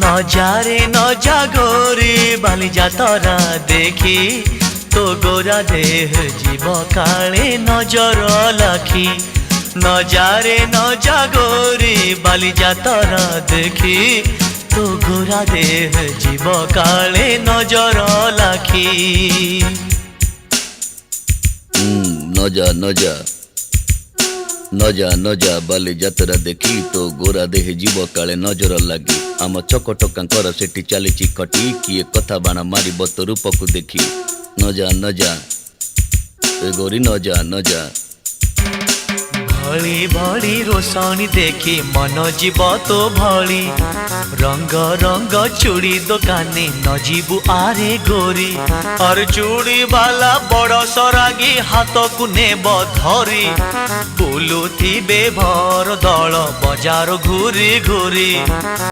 নজারে নজা গোরি বালি যাতরা দেখি তো গোরা দেহ জীব কালে নজর লাখি নজারে নজা গোরি বালি যাতরা দেখি তো গোরা দেহ জীব কালে নজর লাখি নজা নজা নজা নজা বালি যাত্ରା দেখি তো গোরা দেহে জীବ କାଳେ ନଜର ଲାଗି ଆମ ଚକଟକାଙ୍କର ସେଠି ଚାଲିଛି ଖଟି କିଏ କଥା ବାଣ ମାରିବ ତୋ ରୂପକୁ ଦେଖି ନଜା ନଜା ଏ ଗୋରି ନଜା ନଜା भली भली रोशनी देखी मन जीव तो भली रंग रंग चूड़ी दुकानी न जीवु आरे गोरी और चूड़ी वाला बड़ सरागी हाथ को नेब धरी बुलुथिबे भर दल बजार घूरी घूरी।